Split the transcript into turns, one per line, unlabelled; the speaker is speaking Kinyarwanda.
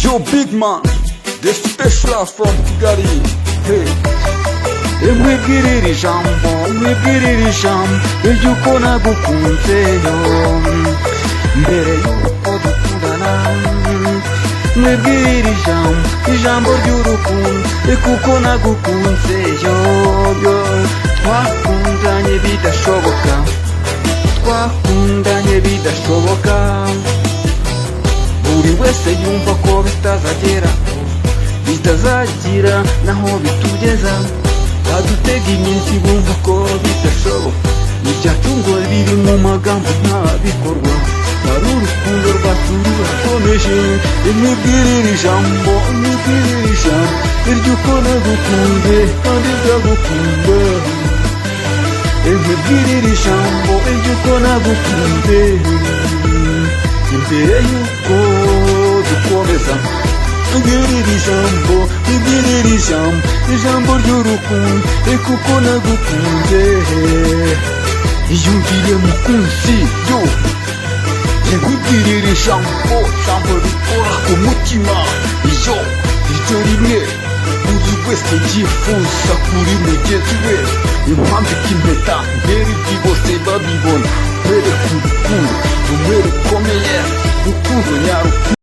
Yo big man, the special from Kigali. Hey. Mwibwirira ijambo iry'uko nagukunzeyo mbere y'uko dukundana. Mwibwirira ijambo ry'urukundo kuko nagukunzeyo. Twakundanye bidashoboka, buri wese yumva ko bitazagira naho bitugeza. Badutega iminsi bumva ko bidashoboka, ibyacu ngo biri mu magambo nta bikorwa. Hari urukundo rwacu rurakomeje. Mwibwirira ijambo iry'uko nagukunze kandi ndagukunda. Mwibwirira ijambo iry'uko nagukunze imbere y'uko dukomeza. Mwibwirira ijambo ry'urukundo kuko nagukunze. Iyumvire mukunzi yo, mwibwirira ijambo rikora ku mutima. Iyo iryo rimwe buri wese yifuza kuri mugenzi we. Impambika impeta mbere ibyo bose babibona. Mwereke urukundo rumwe rukomeye, urukundo nyarukundo.